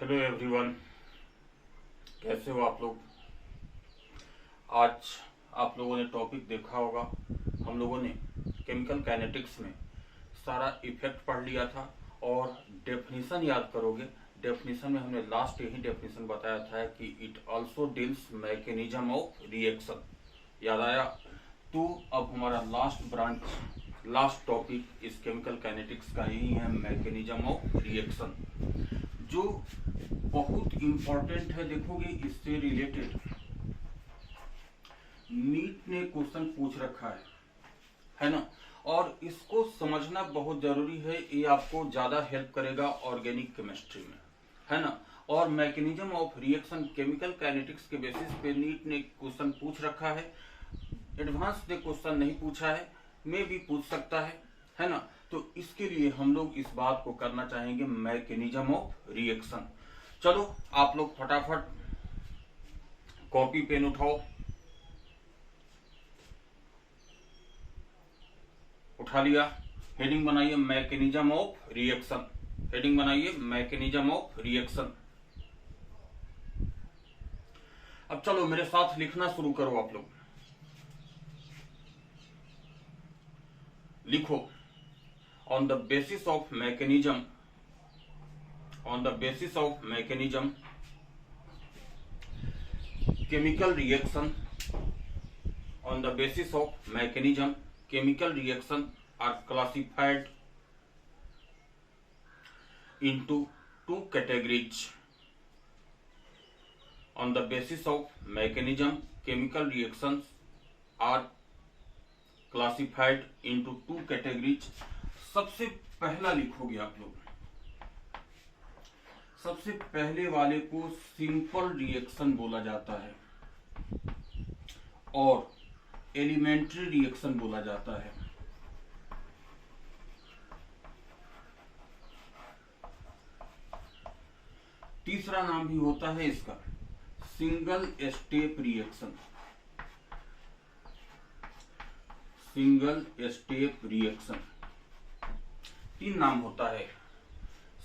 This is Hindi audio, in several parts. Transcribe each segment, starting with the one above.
हेलो एवरीवन, कैसे हो आप लोग। आज आप लोगों ने टॉपिक देखा होगा। हम लोगों ने केमिकल काइनेटिक्स में सारा इफेक्ट पढ़ लिया था और डेफिनेशन याद करोगे। डेफिनेशन में हमने लास्ट यही डेफिनेशन बताया था कि it also deals mechanism of reaction. याद आया? तो अब हमारा लास्ट टॉपिक इस केमिकल काइनेटिक्स का यही है, मैकेनिज्म ऑफ रिएक्शन, जो बहुत इंपॉर्टेंट है। देखोगे इससे रिलेटेड नीट ने क्वेश्चन पूछ रखा है ना। और इसको समझना बहुत जरूरी है, ये आपको ज्यादा हेल्प करेगा ऑर्गेनिक केमिस्ट्री में, है ना। और mechanism of reaction chemical kinetics के बेसिस पे नीट ने क्वेश्चन पूछ रखा है। एडवांस ने क्वेश्चन नहीं पूछा है, में भी पूछ सकता है ना। तो इसके लिए हम लोग इस बात को करना चाहेंगे, मैकेनिज्म ऑफ रिएक्शन। चलो आप लोग फटाफट कॉपी पेन उठाओ, उठा लिया। हेडिंग बनाइए मैकेनिज्म ऑफ रिएक्शन। हेडिंग बनाइए मैकेनिज्म ऑफ रिएक्शन। अब चलो मेरे साथ लिखना शुरू करो आप लोग। लिखो, on the basis of mechanism, on the basis of mechanism, chemical reaction, on the basis of mechanism, chemical reaction are classified into two categories. On the basis of mechanism, chemical reactions are classified into two categories. सबसे पहला लिखोगे आप लोग, सबसे पहले वाले को सिंपल रिएक्शन बोला जाता है और एलिमेंट्री रिएक्शन बोला जाता है। तीसरा नाम भी होता है इसका single step reaction. Single step reaction, तीन नाम होता है।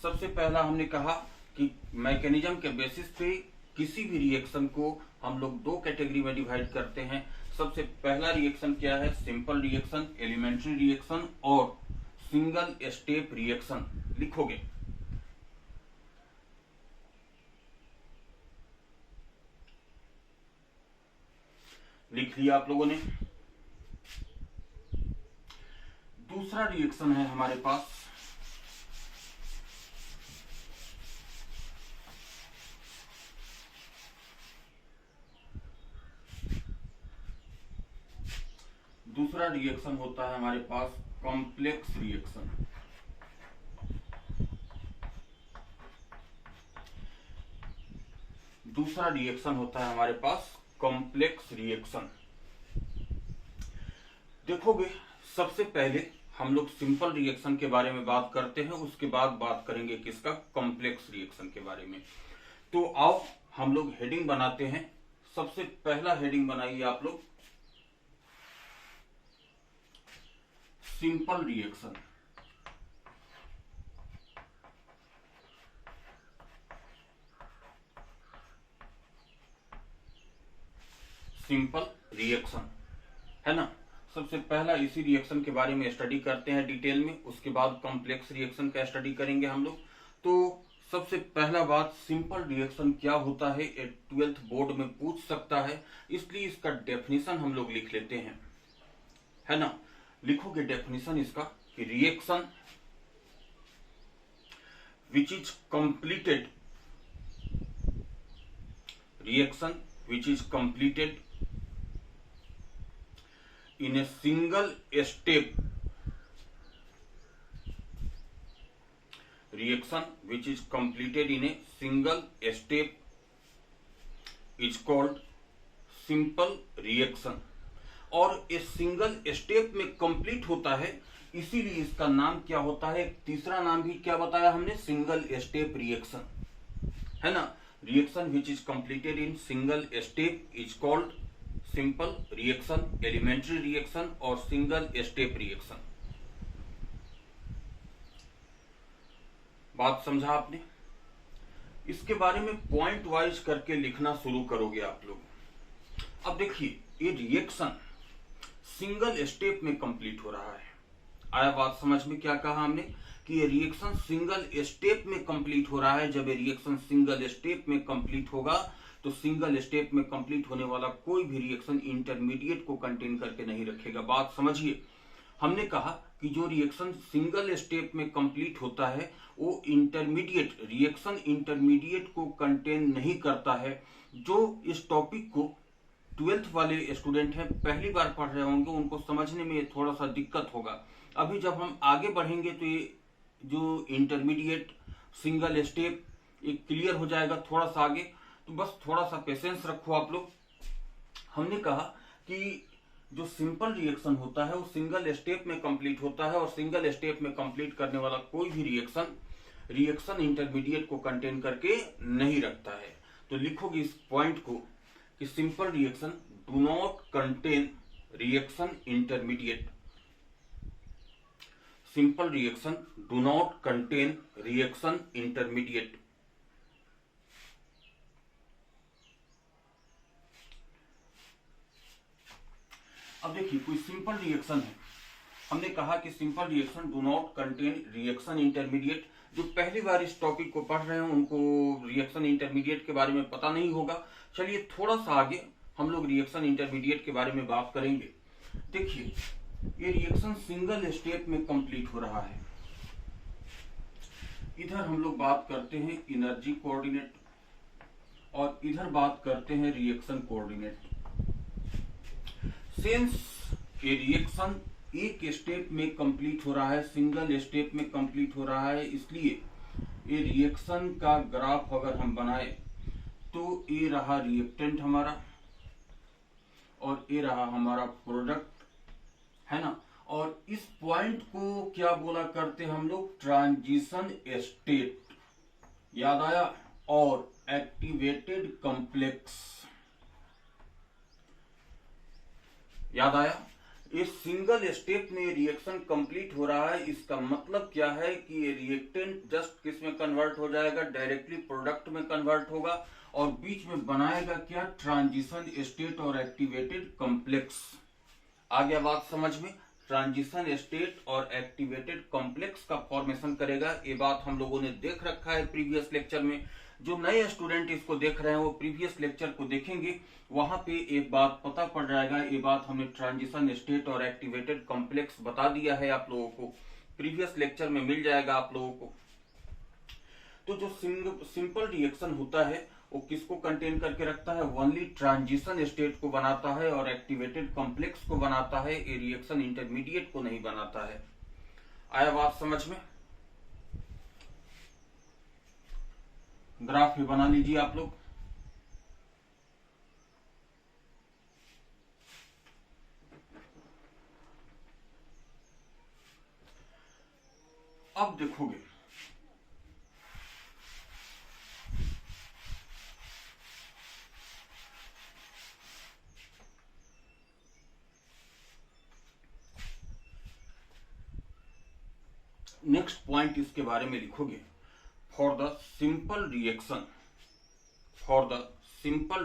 सबसे पहला हमने कहा कि मैकेनिज्म के बेसिस पे किसी भी रिएक्शन को हम लोग दो कैटेगरी में डिवाइड करते हैं। सबसे पहला रिएक्शन क्या है? सिंपल रिएक्शन, एलिमेंट्री रिएक्शन और सिंगल स्टेप रिएक्शन। लिखोगे लिख लिया आप लोगों ने। दूसरा रिएक्शन है हमारे पास होता है हमारे पास कॉम्प्लेक्स रिएक्शन। दूसरा रिएक्शन होता है हमारे पास कॉम्प्लेक्स रिएक्शन। देखोगे सबसे पहले हम लोग सिंपल रिएक्शन के बारे में बात करते हैं, उसके बाद बात करेंगे किसका? कॉम्प्लेक्स रिएक्शन के बारे में। तो आओ हम लोग हेडिंग बनाते हैं। सबसे पहला हेडिंग बनाइए आप लोग, सिंपल रिएक्शन। सिंपल रिएक्शन, है ना। सबसे पहला इसी रिएक्शन के बारे में स्टडी करते हैं डिटेल में, उसके बाद कॉम्प्लेक्स रिएक्शन का स्टडी करेंगे हम लोग। तो सबसे पहला बात, सिंपल रिएक्शन क्या होता है, ये 12th बोर्ड में पूछ सकता है, इसलिए इसका डेफिनेशन हम लोग लिख लेते हैं, है ना। लिखोगे डेफिनेशन इसका कि reaction which is completed, reaction which is completed in a single step, reaction which is completed in a single step is called simple reaction। और ये सिंगल स्टेप में कंप्लीट होता है, इसीलिए इसका नाम क्या होता है? तीसरा नाम भी क्या बताया हमने? सिंगल स्टेप रिएक्शन, है ना। Reaction which is completed in single step is called simple reaction, elementary reaction और सिंगल स्टेप रिएक्शन। बात समझा आपने? इसके बारे में पॉइंट वाइज करके लिखना शुरू करोगे आप लोग। अब देखिए, ये रिएक्शन सिंगल स्टेप में कंप्लीट हो रहा है। आया बात समझ में? क्या कहा हमने कि ये रिएक्शन सिंगल स्टेप में कंप्लीट हो रहा है। जब ये रिएक्शन सिंगल स्टेप में कंप्लीट होगा तो सिंगल स्टेप में कंप्लीट होने वाला कोई भी रिएक्शन इंटरमीडिएट को कंटेन करके नहीं रखेगा। बात समझिए, हमने कहा कि जो रिएक्शन सिंगल स्टेप में कंप्लीट होता है वो इंटरमीडिएट रिएक्शन इंटरमीडिएट को कंटेन नहीं करता है। जो इस टॉपिक को 12th वाले स्टूडेंट हैं, पहली बार पढ़ रहे होंगे, उनको समझने में थोड़ा सा दिक्कत होगा। अभी जब हम आगे बढ़ेंगे तो ये जो इंटरमीडिएट सिंगल स्टेप ये क्लियर हो जाएगा थोड़ा सा आगे। तो बस थोड़ा सा पेशेंस रखो आप लोग। हमने कहा कि जो सिंपल रिएक्शन होता है वो सिंगल स्टेप में कंप्लीट होता है, और सिंगल स्टेप में कंप्लीट करने वाला कोई भी रिएक्शन इंटरमीडिएट को कंटेन करके नहीं रखता है। तो लिखोगे इस पॉइंट को कि simple reaction do not contain reaction intermediate. Simple reaction do not contain reaction intermediate. अब देखिए, कोई सिंपल रिएक्शन है, हमने कहा कि simple reaction do not contain reaction intermediate. जो पहली बार इस टॉपिक को पढ़ रहे हैं उनको रिएक्शन इंटरमीडिएट के बारे में पता नहीं होगा। चलिए थोड़ा सा आगे हम लोग रिएक्शन इंटरमीडिएट के बारे में बात करेंगे। देखिए, ये रिएक्शन सिंगल स्टेप में कंप्लीट हो रहा है। इधर हम लोग बात करते हैं एनर्जी कोऑर्डिनेट और इधर बात करते हैं रिएक्शन कोऑर्डिनेट। सिंस ये रिएक्शन एक स्टेप में कंप्लीट हो रहा है, सिंगल स्टेप में कंप्लीट हो रहा है, इसलिए ये रिएक्शन का ग्राफ अगर हम बनाए तो ये रहा रिएक्टेंट हमारा और ये रहा हमारा प्रोडक्ट, है ना। और इस पॉइंट को क्या बोला करते हम लोग? Transition state. याद आया? और एक्टिवेटेड कॉम्प्लेक्स, याद आया? इस सिंगल स्टेप में रिएक्शन कंप्लीट हो रहा है, इसका मतलब क्या है कि ये रिएक्टेंट जस्ट किस में कन्वर्ट हो जाएगा? डायरेक्टली प्रोडक्ट में कन्वर्ट होगा और बीच में बनाएगा क्या? ट्रांजिशन स्टेट और एक्टिवेटेड कॉम्प्लेक्स। आ गया बात समझ में? ट्रांजिशन स्टेट और एक्टिवेटेड कॉम्प्लेक्स का फॉर्मेशन करेगा। ये बात हम लोगों ने देख रखा है प्रीवियस लेक्चर में। जो नए स्टूडेंट इसको देख रहे हैं वो प्रीवियस लेक्चर को देखेंगे, वहां पे एक बात पता पड़ जाएगा। ये बात हमने ट्रांजिशन स्टेट और एक्टिवेटेड कॉम्प्लेक्स बता दिया है आप लोगों को, प्रीवियस लेक्चर में मिल जाएगा आप लोगों को। तो जो सिंपल रिएक्शन होता है वो किसको कंटेन करके रखता है? ओनली ट्रांजिशन स्टेट को बनाता है और एक्टिवेटेड कॉम्प्लेक्स को बनाता है। ये रिएक्शन इंटरमीडिएट को नहीं बनाता है। आया बात समझ में? ग्राफ भी बना लीजिए आप लोग। अब देखोगे नेक्स्ट पॉइंट इसके बारे में लिखोगे, for the simple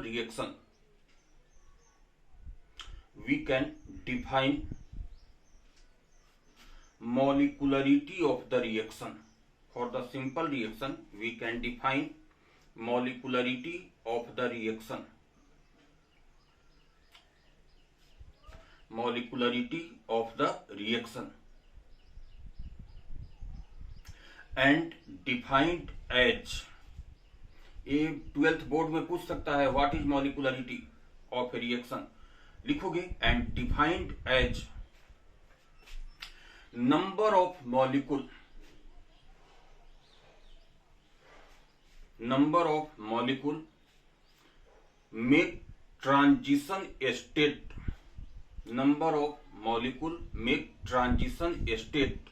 reaction we can define molecularity of the reaction. For the simple reaction we can define molecularity of the reaction. Molecularity of the reaction and defined as, ये 12th बोर्ड में पूछ सकता है what is molecularity of a reaction. लिखोगे and defined as number of molecule make transition state, number of molecule make transition state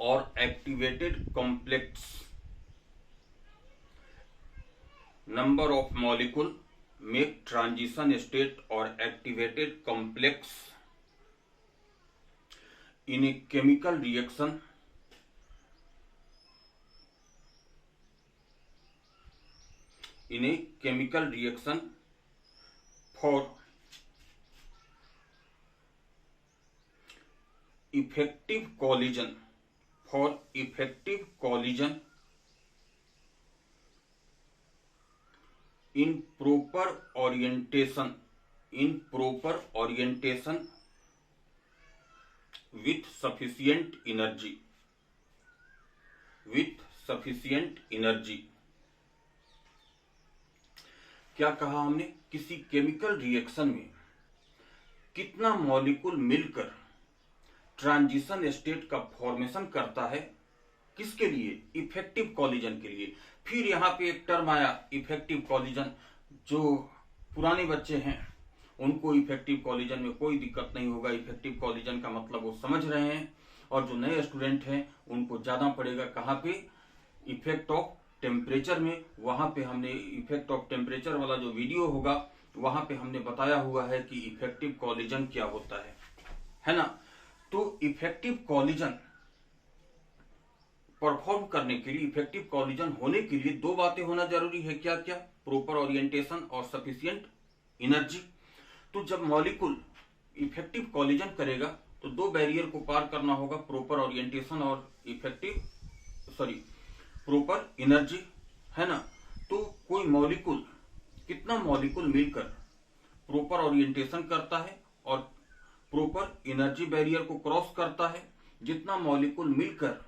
or activated complex, number of molecule make transition state or activated complex in a chemical reaction in a chemical reaction for effective collision in proper orientation with sufficient energy। क्या कहा हमने? किसी केमिकल रिएक्शन में कितना मॉलिक्यूल मिलकर ट्रांजिशन स्टेट का फॉर्मेशन करता है, किसके लिए? इफेक्टिव कॉलिजन के लिए। फिर यहाँ पे एक टर्म आया इफेक्टिव कॉलिजन। जो पुराने बच्चे हैं उनको इफेक्टिव कॉलिजन में कोई दिक्कत नहीं होगा, इफेक्टिव कॉलिजन का मतलब वो समझ रहे हैं, और जो नए स्टूडेंट हैं उनको ज्यादा पड़ेगा। कहाँ पे? इफेक्ट ऑफ टेम्परेचर में। वहां पे हमने इफेक्ट ऑफ टेम्परेचर वाला जो वीडियो होगा वहां पे हमने बताया हुआ है कि इफेक्टिव कॉलिजन क्या होता है ना। तो इफेक्टिव कॉलिजन परफॉर्म करने के लिए, इफेक्टिव कॉलिजन होने के लिए दो बातें होना जरूरी है। क्या क्या? प्रॉपर ओरिएंटेशन और सफिशिएंट एनर्जी। तो जब मॉलिक्यूल इफेक्टिव कॉलिजन करेगा तो दो बैरियर को पार करना होगा, प्रॉपर ओरिएंटेशन और प्रॉपर एनर्जी, है ना। तो कोई मॉलिक्यूल, कितना मॉलिक्यूल मिलकर प्रॉपर ओरिएंटेशन करता है और प्रॉपर एनर्जी बैरियर को क्रॉस करता है। जितना मॉलिक्यूल मिलकर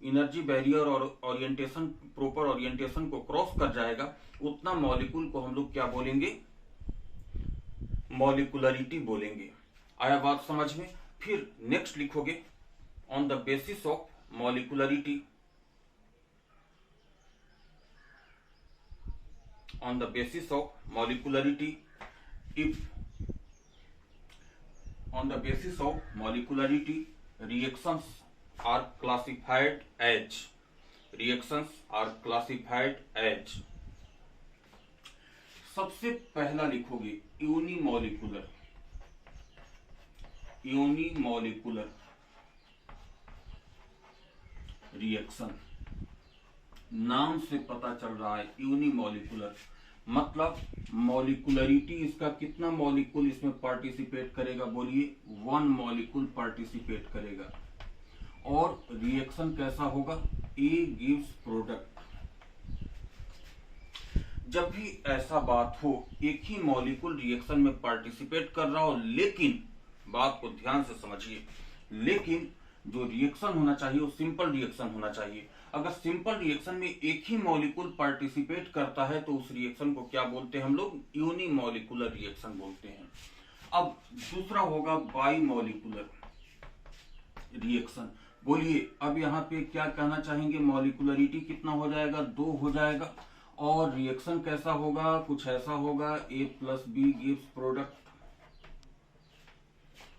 एनर्जी बैरियर और ओरिएंटेशन, प्रॉपर ओरिएंटेशन को क्रॉस कर जाएगा, उतना मॉलिक्यूल को हम लोग क्या बोलेंगे? मॉलिकुलरिटी बोलेंगे। आया बात समझ में? फिर नेक्स्ट लिखोगे on the basis of molecularity, on the basis of molecularity, reactions are classified as सबसे पहला लिखोगे यूनिमॉलिकुलर रिएक्शन। नाम से पता चल रहा है यूनिमॉलिकुलर, मतलब मॉलिकुलरिटी इसका कितना मॉलिक्यूल इसमें पार्टिसिपेट करेगा? बोलिए, 1 मॉलिक्यूल पार्टिसिपेट करेगा। और रिएक्शन कैसा होगा? A gives product. जब भी ऐसा बात हो, एक ही मॉलिक्यूल रिएक्शन में पार्टिसिपेट कर रहा हो, लेकिन बात को ध्यान से समझिए, लेकिन जो रिएक्शन होना चाहिए वो सिंपल रिएक्शन होना चाहिए। अगर सिंपल रिएक्शन में एक ही मॉलिक्यूल पार्टिसिपेट करता है तो उस रिएक्शन को क्या बोलते हैं हम लोग? यूनिमॉलिकुलर रिएक्शन बोलते हैं। अब दूसरा होगा बाइमॉलिकुलर रिएक्शन। बोलिए, अब यहाँ पे क्या कहना चाहेंगे? मॉलिकुलरिटी कितना हो जाएगा? 2 हो जाएगा। और रिएक्शन कैसा होगा? कुछ ऐसा होगा, A+B गिव्स प्रोडक्ट।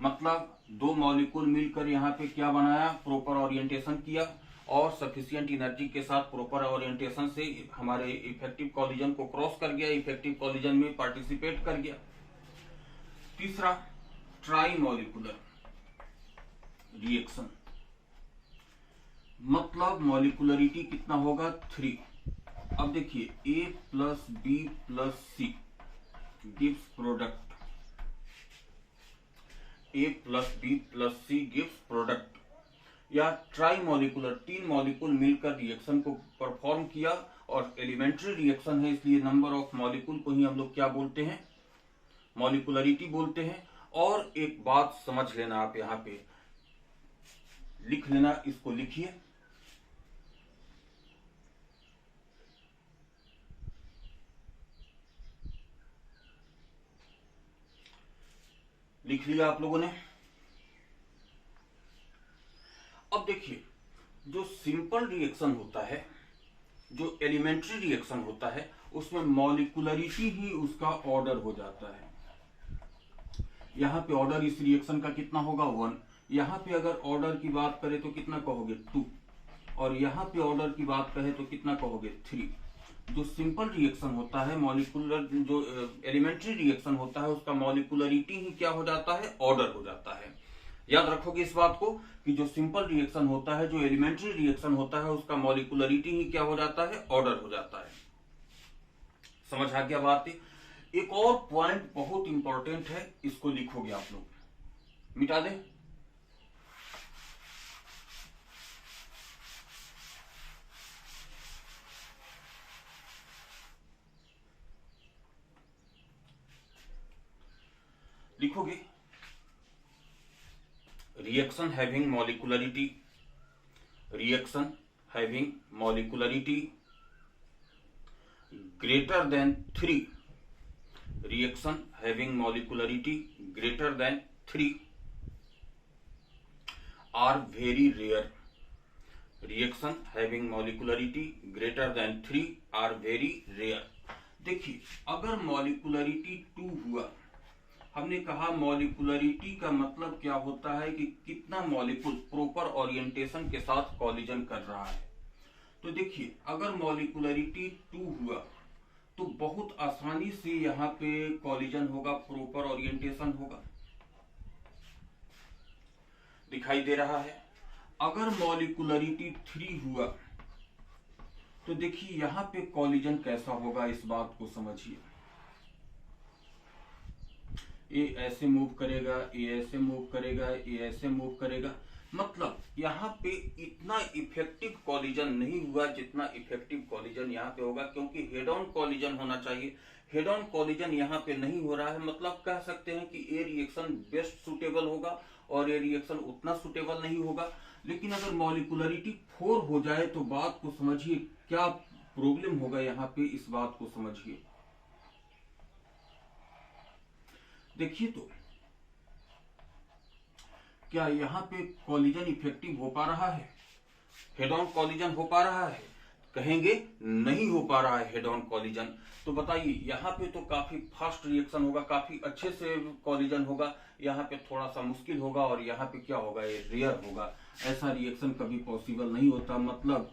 मतलब 2 मॉलिक्यूल मिलकर यहाँ पे क्या बनाया? प्रॉपर ओरिएंटेशन किया और सफिशिएंट एनर्जी के साथ प्रॉपर ओरिएंटेशन से हमारे इफेक्टिव कॉलिजन को क्रॉस कर गया, इफेक्टिव कॉलिजन में पार्टिसिपेट कर गया। तीसरा ट्राइमॉलिकुलर रिएक्शन, मतलब मॉलिकुलरिटी कितना होगा? 3। अब देखिए, A+B+C gives product, A+B+C gives product. या ट्राइमॉलिकुलर, 3 मॉलिक्यूल मिलकर रिएक्शन को परफॉर्म किया और एलिमेंट्री रिएक्शन है, इसलिए नंबर ऑफ मॉलिक्यूल को ही हम लोग क्या बोलते हैं? मॉलिकुलरिटी बोलते हैं। और एक बात समझ लेना, आप यहाँ पे लिख लेना, इसको लिखिए, लिख लिया आप लोगों ने? अब देखिए, जो सिंपल रिएक्शन होता है, जो एलिमेंट्री रिएक्शन होता है, उसमें मॉलिकुलरिटी ही उसका ऑर्डर हो जाता है। यहां पे ऑर्डर इस रिएक्शन का कितना होगा? 1। यहां पे अगर ऑर्डर की बात करें तो कितना कहोगे? 2। और यहां पे ऑर्डर की बात करें तो कितना कहोगे? 3। जो सिंपल रिएक्शन होता है, मॉलिकुलर, जो एलिमेंट्री रिएक्शन होता है, उसका मॉलिकुलरिटी ही क्या हो जाता है? ऑर्डर हो जाता है। याद रखोगे इस बात को कि जो सिंपल रिएक्शन होता है, जो एलिमेंट्री रिएक्शन होता है, उसका मॉलिकुलरिटी ही क्या हो जाता है? ऑर्डर हो जाता है। समझ आ गया बात? एक और पॉइंट बहुत इंपॉर्टेंट है, इसको लिखोगे आप लोग, मिटा दें। लिखोगे reaction having molecularity greater than 3, reaction having molecularity greater than 3 are very rare, reaction having molecularity greater than 3 are very rare। देखिए अगर मॉलिकुलरिटी 2 हुआ, हमने कहा मॉलिकुलरिटी का मतलब क्या होता है कि कितना मॉलिक्यूल प्रॉपर ओरिएंटेशन के साथ कॉलिजन कर रहा है। तो देखिए अगर मॉलिकुलरिटी 2 हुआ तो बहुत आसानी से यहाँ पे कॉलिजन होगा, प्रॉपर ओरिएंटेशन होगा, दिखाई दे रहा है। अगर मॉलिकुलरिटी 3 हुआ तो देखिए यहाँ पे कॉलिजन कैसा होगा, इस बात को समझिए। ये ऐसे मूव करेगा, ये ऐसे मूव करेगा, ये ऐसे मूव करेगा, मतलब यहाँ पे इतना इफेक्टिव कॉलिजन नहीं हुआ जितना इफेक्टिव कॉलिजन यहाँ पे होगा, क्योंकि हेड ऑन कॉलिजन होना चाहिए। हेड ऑन कॉलिजन यहाँ पे नहीं हो रहा है, मतलब कह सकते हैं कि ये रिएक्शन बेस्ट सुटेबल होगा और ये रिएक्शन उतना सुटेबल नहीं होगा। लेकिन अगर मॉलिकुलरिटी 4 हो जाए तो बात को समझिए क्या प्रॉब्लम होगा यहाँ पे, इस बात को समझिए। देखिए तो क्या यहाँ पे कॉलिजन इफेक्टिव हो पा रहा है, हेड ऑन कॉलिजन हो पा रहा है? कहेंगे नहीं हो पा रहा है हेड ऑन कॉलिजन। तो बताइए यहाँ पे तो काफी फास्ट रिएक्शन होगा, काफी अच्छे से कॉलिजन होगा, यहाँ पे थोड़ा सा मुश्किल होगा और यहाँ पे क्या होगा, ये रेयर होगा। ऐसा रिएक्शन कभी पॉसिबल नहीं होता। मतलब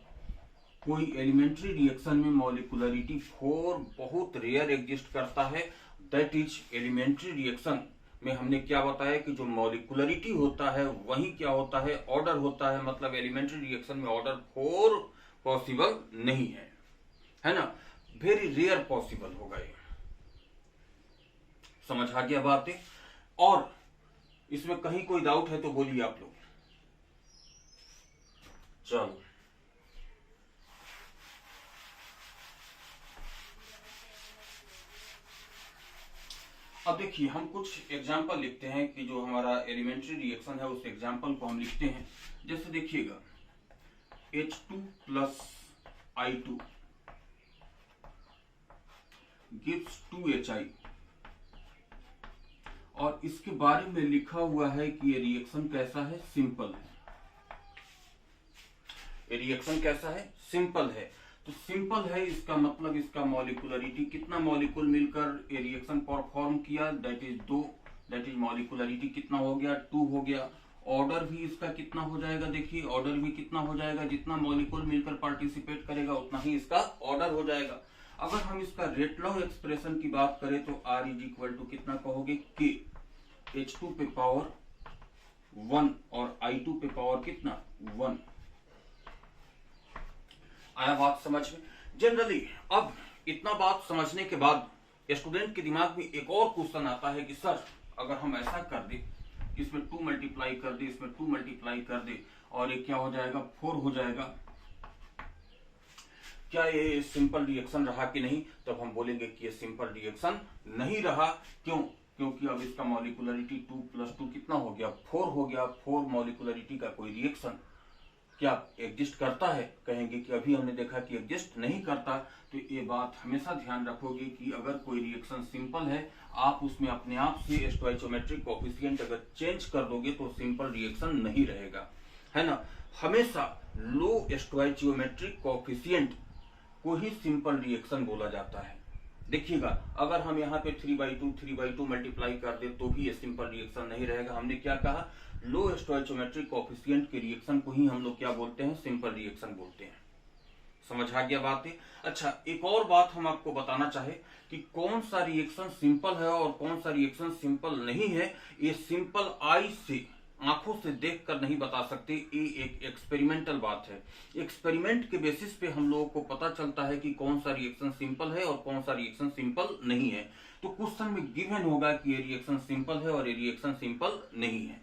कोई एलिमेंट्री रिएक्शन में मॉलिकुलरिटी 4 बहुत रेयर एग्जिस्ट करता है। दैट इज एलिमेंट्री रिएक्शन में हमने क्या बताया कि जो मॉलिकुलरिटी होता है वही क्या होता है, ऑर्डर होता है। मतलब एलिमेंट्री रिएक्शन में ऑर्डर 4 पॉसिबल नहीं है ना, वेरी रेयर पॉसिबल होगा ये। समझ आ गया बातें? और इसमें कहीं कोई डाउट है तो बोलिए आप लोग। चलो अब देखिए हम कुछ एग्जाम्पल लिखते हैं कि जो हमारा एलिमेंट्री रिएक्शन है उस एग्जाम्पल को हम लिखते हैं। जैसे देखिएगा H2 plus I2 gives 2HI, और इसके बारे में लिखा हुआ है कि ये रिएक्शन कैसा है, सिंपल है। ये रिएक्शन कैसा है, सिंपल है। तो सिंपल है इसका मतलब इसका मॉलिकुलरिटी कितना मॉलिक्यूल मिलकर ये रिएक्शन परफॉर्म किया, that is 2, that is molecularity कितना हो गया, 2 हो गया। ऑर्डर भी इसका कितना हो जाएगा, देखिए ऑर्डर भी कितना हो जाएगा, जितना मॉलिक्यूल मिलकर पार्टिसिपेट करेगा उतना ही इसका ऑर्डर हो जाएगा। अगर हम इसका रेट लॉ एक्सप्रेशन की बात करें तो R इज इक्वल टू कितना कहोगे, K H2 पे पावर 1 और I2 पे पावर कितना 1। आया बात समझ में? जनरली अब इतना बात समझने के बाद स्टूडेंट के दिमाग में एक और क्वेश्चन आता है कि सर अगर हम ऐसा कर दे कि इसमें 2 मल्टीप्लाई कर दे, इसमें 2 मल्टीप्लाई कर दे और ये क्या हो जाएगा, 4 हो जाएगा, क्या ये सिंपल रिएक्शन रहा कि नहीं? तब हम बोलेंगे कि ये सिंपल रिएक्शन नहीं रहा। क्यों? क्योंकि अब इसका मॉलिकुलरिटी 2 प्लस 2 कितना हो गया, 4 हो गया। 4 मॉलिकुलरिटी का कोई रिएक्शन क्या एग्जिस्ट करता है? कहेंगे कि अभी हमने देखा कि एग्जिस्ट नहीं करता। तो ये बात हमेशा ध्यान रखोगे कि अगर कोई रिएक्शन सिंपल है आप उसमें अपने आप से स्टोइचोमेट्रिक कोएफिशिएंट अगर चेंज कर दोगे तो सिंपल रिएक्शन नहीं रहेगा, है ना। हमेशा लो स्टोइचोमेट्रिक कोएफिशिएंट को ही सिंपल रिएक्शन बोला जाता है। देखिएगा अगर हम यहाँ पे 3/2 मल्टीप्लाई कर दे तो भी ये सिंपल रिएक्शन नहीं रहेगा। हमने क्या कहा, लो स्टोइचोमेट्रिक कोएफिशिएंट के रिएक्शन को ही हम लोग क्या बोलते हैं, सिंपल रिएक्शन बोलते हैं। समझ आ गया बात है? अच्छा एक और बात हम आपको बताना चाहे कि कौन सा रिएक्शन सिंपल है और कौन सा रिएक्शन सिंपल नहीं है। ये सिंपल आई से आंखों से देखकर नहीं बता सकते, ये एक एक्सपेरिमेंटल बात है। एक्सपेरिमेंट के बेसिस पे हम लोगों को पता चलता है कि कौन सा रिएक्शन सिंपल है और कौन सा रिएक्शन सिंपल नहीं है। तो क्वेश्चन में गिवन होगा कि ये रिएक्शन सिंपल है और ये रिएक्शन सिंपल नहीं है।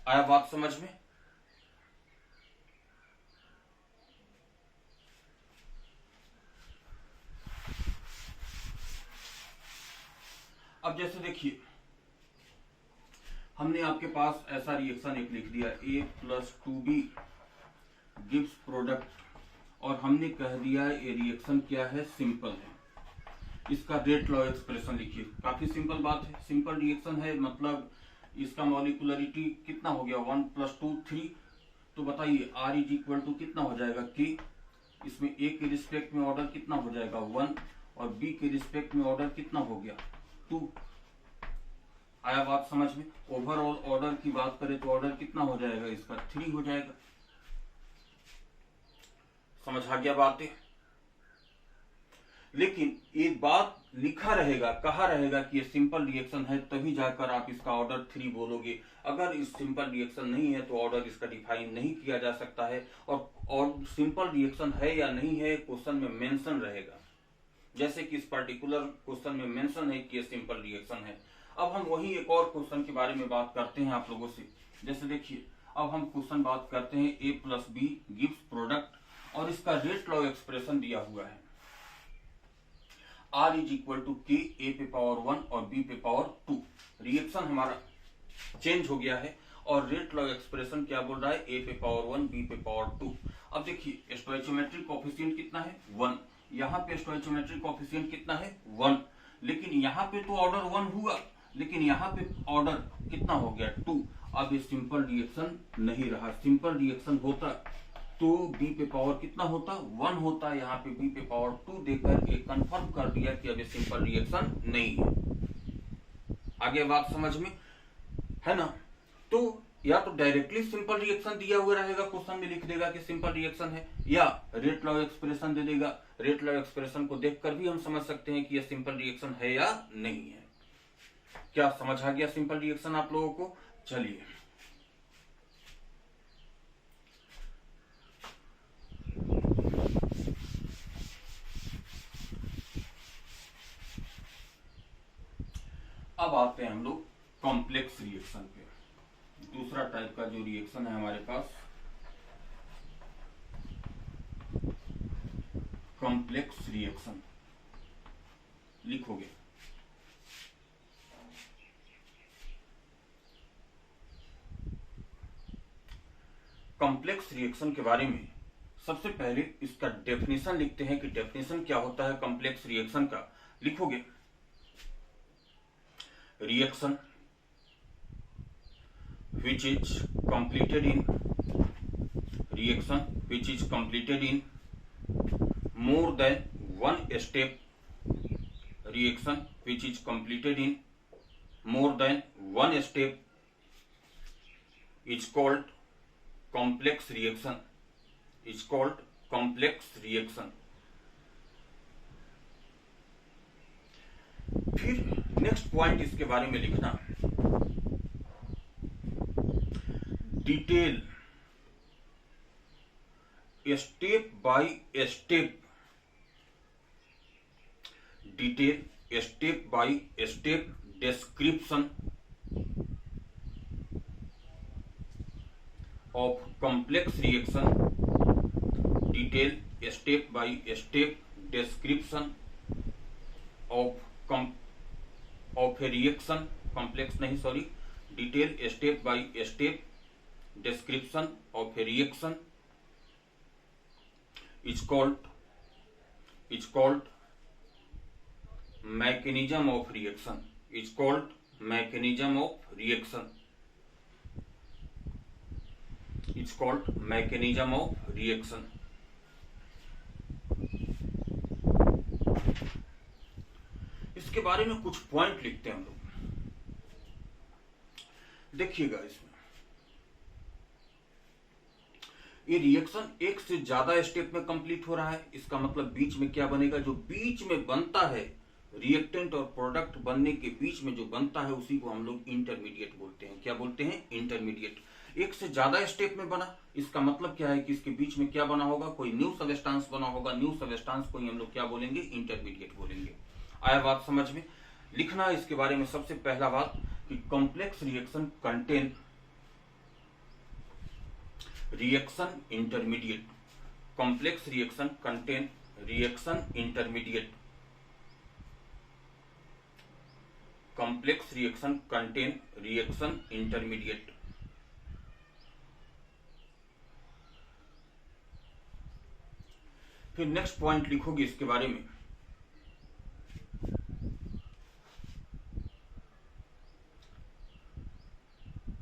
आया बात समझ में? अब जैसे देखिए, हमने आपके पास ऐसा रिएक्शन एक लिख दिया, A+2B गिव्स प्रोडक्ट, और हमने कह दिया ये रिएक्शन क्या है, सिंपल है। इसका रेट लॉ एक्सप्रेशन लिखिए। काफी सिंपल बात है, सिंपल रिएक्शन है, मतलब इसका मॉलिक्यूलरिटी कितना हो गया, 1 + 2 3। तो बताइए R = कितना हो जाएगा, K। इसमें A के रिस्पेक्ट में ऑर्डर कितना हो जाएगा, 1, और B के रिस्पेक्ट में ऑर्डर कितना हो गया, 2। आया बात समझ में? ओवरऑल ऑर्डर की बात करें तो ऑर्डर कितना हो जाएगा इसका, 3 हो जाएगा। समझ आ गया बातें? लेकिन एक बात लिखा रहेगा, कहा रहेगा कि ये सिंपल रिएक्शन है, तभी जाकर आप इसका ऑर्डर 3 बोलोगे। अगर इस सिंपल रिएक्शन नहीं है तो ऑर्डर इसका डिफाइन नहीं किया जा सकता है। और सिंपल रिएक्शन है या नहीं है क्वेश्चन में मेंशन रहेगा, जैसे कि इस पर्टिकुलर क्वेश्चन में मेंशन है कि ये सिंपल रिएक्शन है। अब हम वही एक और क्वेश्चन के बारे में बात करते हैं आप लोगों से। जैसे देखिए, अब हम क्वेश्चन बात करते हैं A+B गिव्स प्रोडक्ट, और इसका रेट लॉ एक्सप्रेशन दिया हुआ है। R = K, A पे पावर 1 और B पे पावर 2। रिएक्शन हमारा चेंज हो गया है और रेट लॉ एक्सप्रेशन क्या बोल रहा है, A पे पावर 1 B पे पावर 2। अब देखिए स्टोइचोमेट्रिक कोएफिशिएंट कितना है, 1। यहाँ पे स्टोइचोमेट्रिक कोएफिशिएंट कितना है, 1। लेकिन यहाँ पे तो ऑर्डर 1 हुआ, लेकिन यहाँ पे ऑर्डर कितना हो गया, 2। अब ये सिंपल रिएक्शन नहीं रहा। सिंपल रिएक्शन होता तो B पे पावर कितना होता, 1 होता। यहाँ पे B पे पावर 2 देकर ये कंफर्म कर दिया कि अब ये सिंपल रिएक्शन नहीं है। आगे बात समझ में है ना? तो या तो डायरेक्टली सिंपल रिएक्शन दिया हुआ रहेगा, क्वेश्चन में लिख देगा कि सिंपल रिएक्शन है, या रेट लॉ एक्सप्रेशन दे देगा। रेट लॉ एक्सप्रेशन को देखकर भी हम समझ सकते हैं कि यह सिंपल रिएक्शन है या नहीं है। क्या समझ आ गया सिंपल रिएक्शन आप लोगों को? चलिए अब आते हैं हम लोग कॉम्प्लेक्स रिएक्शन पे। दूसरा टाइप का जो रिएक्शन है हमारे पास, कॉम्प्लेक्स रिएक्शन लिखोगे। कॉम्प्लेक्स रिएक्शन के बारे में सबसे पहले इसका डेफिनेशन लिखते हैं कि डेफिनेशन क्या होता है कॉम्प्लेक्स रिएक्शन का। लिखोगे reaction which is completed in more than one step, reaction which is completed in more than one step is called complex reaction, is called complex reaction। फिर नेक्स्ट पॉइंट इसके बारे में लिखना, detail step by step, detail step by step description of complex reaction, detail step by step description of a reaction, complex नहीं sorry, detail step by step description of a reaction is called mechanism of reaction, is called mechanism of reaction, is called mechanism of reaction. इसके बारे में कुछ पॉइंट लिखते हैं हम लोग। देखिएगा इसमें ये रिएक्शन एक से ज्यादा स्टेप में कंप्लीट हो रहा है, इसका मतलब बीच में क्या बनेगा, जो बीच में बनता है रिएक्टेंट और प्रोडक्ट बनने के बीच में जो बनता है उसी को हम लोग इंटरमीडिएट बोलते हैं। क्या बोलते हैं? इंटरमीडिएट। एक से ज्यादा स्टेप में बना, इसका मतलब क्या है कि इसके बीच में क्या बना होगा, कोई न्यू सबस्टेंस बना होगा। न्यू सबस्टेंस को ही हम लोग क्या बोलेंगे, इंटरमीडिएट बोलेंगे। आया बात समझ में। लिखना इसके बारे में सबसे पहला बात कि complex reaction contain reaction intermediate. Complex reaction contain reaction intermediate. Complex reaction contain reaction intermediate. फिर नेक्स्ट पॉइंट लिखोगे इसके बारे में,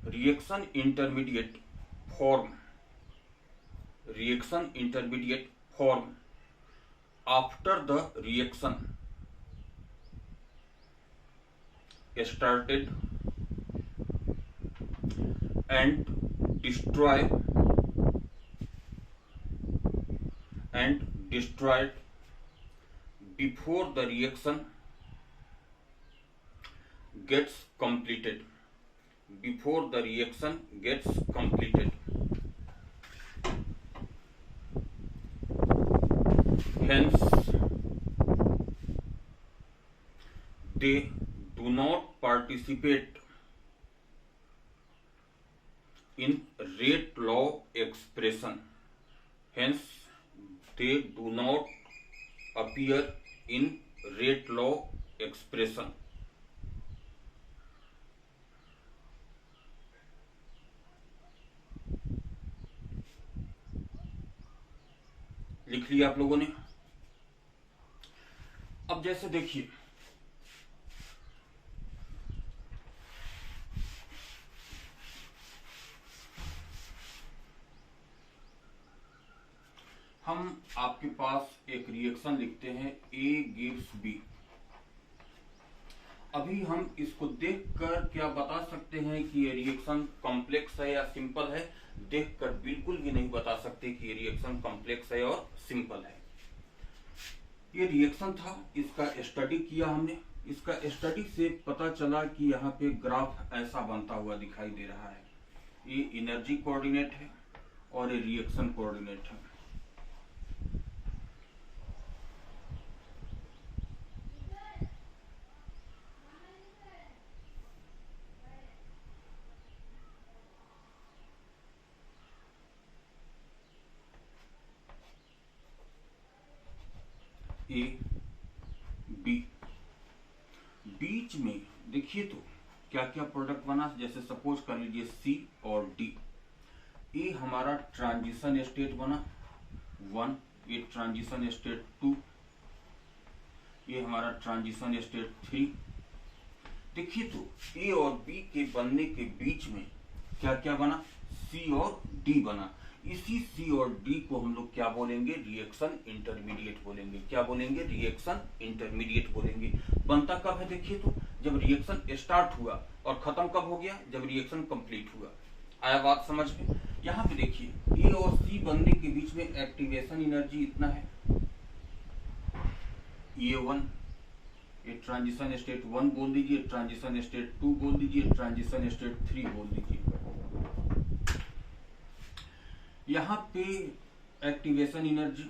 reaction intermediate form, reaction intermediate form after the reaction started and destroyed before the reaction gets completed. Before the reaction gets completed. Hence, they do not participate in rate law expression. Hence, they do not appear in rate law expression. लिख लिया आप लोगों ने। अब जैसे देखिए, हम आपके पास एक रिएक्शन लिखते हैं A gives B। अभी हम इसको देखकर क्या बता सकते हैं कि ये रिएक्शन कॉम्प्लेक्स है या सिंपल है? देखकर बिल्कुल भी नहीं बता सकते कि ये रिएक्शन कॉम्प्लेक्स है और सिंपल है। ये रिएक्शन था, इसका स्टडी किया हमने। इसका स्टडी से पता चला कि यहाँ पे ग्राफ ऐसा बनता हुआ दिखाई दे रहा है। ये एनर्जी कोऑर्डिनेट है और ये रिएक्शन कोऑर्डिनेट है। ए बी, बीच में देखिए तो क्या क्या प्रोडक्ट बना। जैसे सपोज कर लीजिए सी और डी। ए हमारा ट्रांजिशन स्टेट बना 1, ये ट्रांजिशन स्टेट 2, ये हमारा ट्रांजिशन स्टेट 3। देखिए तो ए और बी के बनने के बीच में क्या क्या बना, सी और डी बना। इसी सी और डी को हम लोग क्या बोलेंगे, रिएक्शन इंटरमीडिएट बोलेंगे। क्या बोलेंगे, रिएक्शन इंटरमीडिएट बोलेंगे। बनता कब है, देखिए तो जब रिएक्शन स्टार्ट हुआ, और खत्म कब हो गया, जब रिएक्शन कंप्लीट हुआ। आया बात समझ में। यहाँ पे देखिए ए और सी बनने के बीच में एक्टिवेशन एनर्जी इतना है, E1, ये ट्रांजिशन स्टेट 1 बोल दीजिए, ट्रांजिशन स्टेट 2 बोल दीजिए, ट्रांजिशन स्टेट 3 बोल दीजिए। यहाँ पे एक्टिवेशन एनर्जी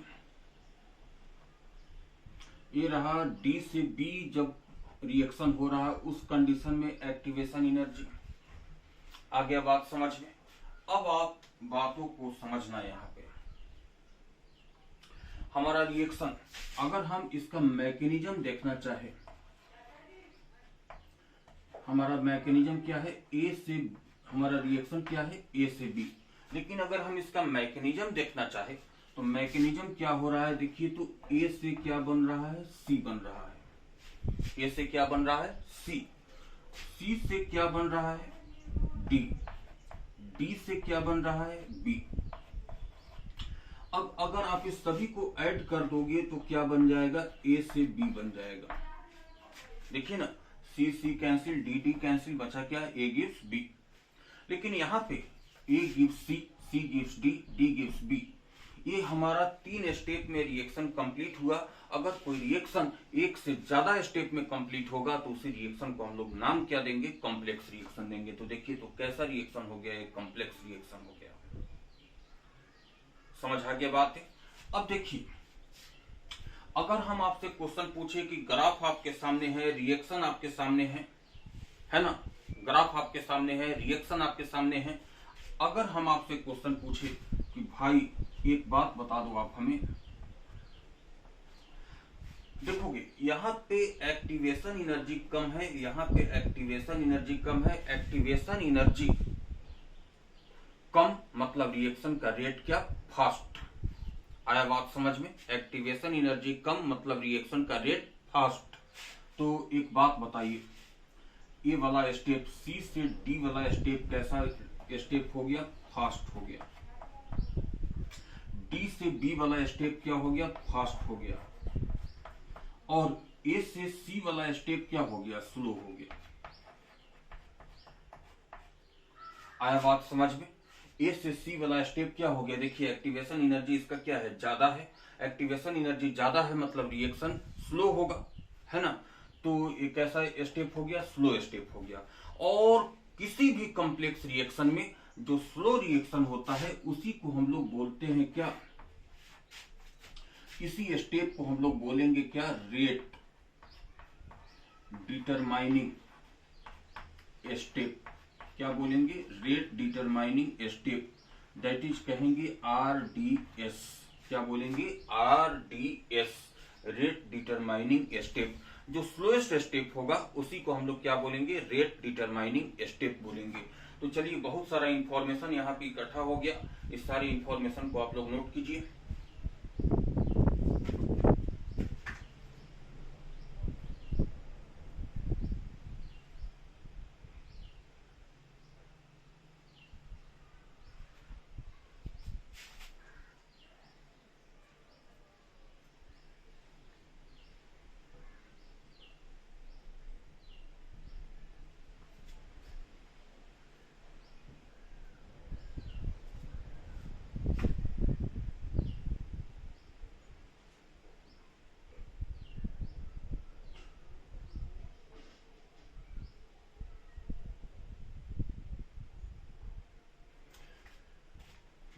ये रहा, डी से बी जब रिएक्शन हो रहा है उस कंडीशन में एक्टिवेशन एनर्जी। आ गया बात समझ में। अब आप बातों को समझना। यहाँ पे हमारा रिएक्शन, अगर हम इसका मैकेनिज्म देखना चाहे, हमारा मैकेनिज्म क्या है, ए से हमारा रिएक्शन क्या है, ए से बी। लेकिन अगर हम इसका मैकेनिज्म देखना चाहे तो मैकेनिज्म क्या हो रहा है, देखिए तो ए से क्या बन रहा है, सी बन रहा है। ए से क्या बन रहा है, सी। सी से क्या बन रहा है, डी। डी से क्या बन रहा है, बी। अब अगर आप इस सभी को ऐड कर दोगे तो क्या बन जाएगा, ए से बी बन जाएगा। देखिए ना, सी सी कैंसिल, डी डी कैंसिल, बचा क्या, ए गिव्स बी। लेकिन यहाँ पे A gives C, C gives D, D gives B। ये हमारा 3 स्टेप में रिएक्शन कंप्लीट हुआ। अगर कोई रिएक्शन एक से ज्यादा स्टेप में कंप्लीट होगा तो उसी रिएक्शन को हम लोग नाम क्या देंगे, कॉम्प्लेक्स रिएक्शन देंगे। तो देखिए तो कैसा रिएक्शन हो गया, एक कॉम्प्लेक्स रिएक्शन हो गया। समझ आ गया बात है। अब देखिए अगर हम आपसे क्वेश्चन पूछे कि ग्राफ आपके सामने है, रिएक्शन आपके सामने है ना, ग्राफ आपके सामने है, रिएक्शन आपके सामने है। अगर हम आपसे क्वेश्चन पूछे कि भाई एक बात बता दो आप हमें, देखोगे यहाँ पे एक्टिवेशन एनर्जी कम है, यहाँ पे एक्टिवेशन एनर्जी कम है। एक्टिवेशन एनर्जी कम मतलब रिएक्शन का रेट क्या, फास्ट। आया बात समझ में। एक्टिवेशन एनर्जी कम मतलब रिएक्शन का रेट फास्ट। तो एक बात बताइए, ए वाला स्टेप सी से डी वाला स्टेप कैसा स्टेप हो गया, फास्ट हो गया। डी से बी वाला स्टेप क्या हो गया, फास्ट हो गया। और ए से सी वाला स्टेप क्या हो गया, स्लो हो गया। आया बात समझ में। ए से सी वाला स्टेप क्या हो गया, देखिए एक्टिवेशन एनर्जी इसका क्या है, ज्यादा है। एक्टिवेशन एनर्जी ज्यादा है मतलब रिएक्शन स्लो होगा, है ना। तो एक ऐसा स्टेप हो गया, स्लो स्टेप हो गया। और किसी भी कॉम्प्लेक्स रिएक्शन में जो स्लो रिएक्शन होता है उसी को हम लोग बोलते हैं क्या, किसी स्टेप को हम लोग बोलेंगे क्या, रेट डिटरमाइनिंग स्टेप। क्या बोलेंगे, rate determining step, that is कहेंगे RDS। क्या बोलेंगे, RDS, रेट डिटरमाइनिंग स्टेप। जो स्लोएस्ट स्टेप होगा उसी को हम लोग क्या बोलेंगे, रेट डिटरमाइनिंग स्टेप बोलेंगे। तो चलिए बहुत सारा इंफॉर्मेशन यहाँ पे इकट्ठा हो गया, इस सारी इंफॉर्मेशन को आप लोग नोट कीजिए।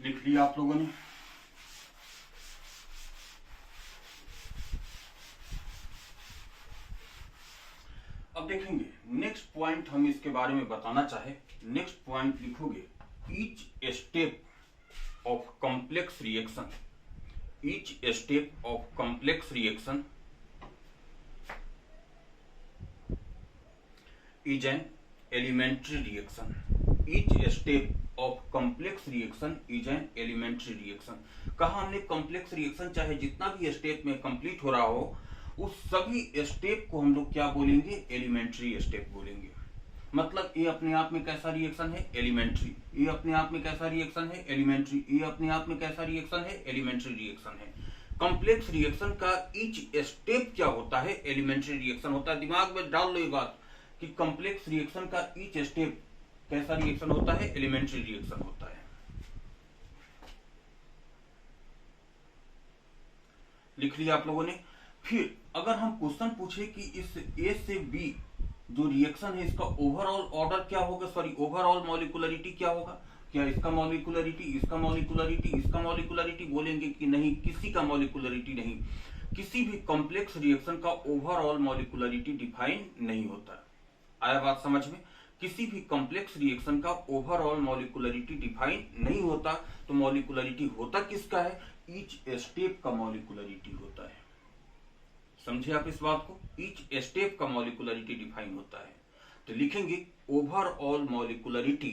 लिख लिया आप लोगों ने। अब देखेंगे नेक्स्ट पॉइंट, हम इसके बारे में बताना चाहे, नेक्स्ट पॉइंट लिखोगे, each step of complex reaction, each step of complex reaction is an elementary reaction. Each step of complex reaction is an elementary reaction. कहा हमने कॉम्प्लेक्स रिएक्शन चाहे जितना भी स्टेप में कंप्लीट हो रहा हो, उस सभी स्टेप को हम लोग क्या बोलेंगे, एलिमेंट्री स्टेप बोलेंगे। मतलब ये अपने आप में कैसा रिएक्शन है, एलिमेंट्री। ये अपने आप में कैसा रिएक्शन है, एलिमेंट्री। ये अपने आप में कैसा रिएक्शन है, एलिमेंट्री रिएक्शन है। कॉम्प्लेक्स रिएक्शन का ईच स्टेप क्या होता है, एलिमेंट्री रिएक्शन होता है। दिमाग में डाल लो ये बात कि कॉम्प्लेक्स रिएक्शन का ईच स्टेप कैसा रिएक्शन होता है, एलिमेंट्री रिएक्शन होता है। लिख लिया आप लोगों ने। फिर अगर हम क्वेश्चन पूछे कि इस ए से बी जो रिएक्शन है इसका ओवरऑल ऑर्डर क्या होगा, सॉरी ओवरऑल मॉलिक्युलरिटी क्या होगा, क्या इसका मॉलिक्युलरिटी, इसका मॉलिक्युलरिटी, इसका मॉलिक्युलरिटी बोलेंगे कि नहीं, किसी का मॉलिक्युलरिटी नहीं। किसी भी कॉम्प्लेक्स रिएक्शन का ओवरऑल मॉलिक्युलरिटी डिफाइन नहीं होता। आया बात समझ में। किसी भी कॉम्प्लेक्स रिएक्शन का ओवरऑल मॉलिक्युलरिटी डिफाइन नहीं होता। तो मॉलिक्युलरिटी होता किसका है, ईच स्टेप का मॉलिक्युलरिटी होता है। समझे आप इस बात को, ईच स्टेप का मॉलिक्युलरिटी डिफाइन होता है। तो लिखेंगे overall molecularity,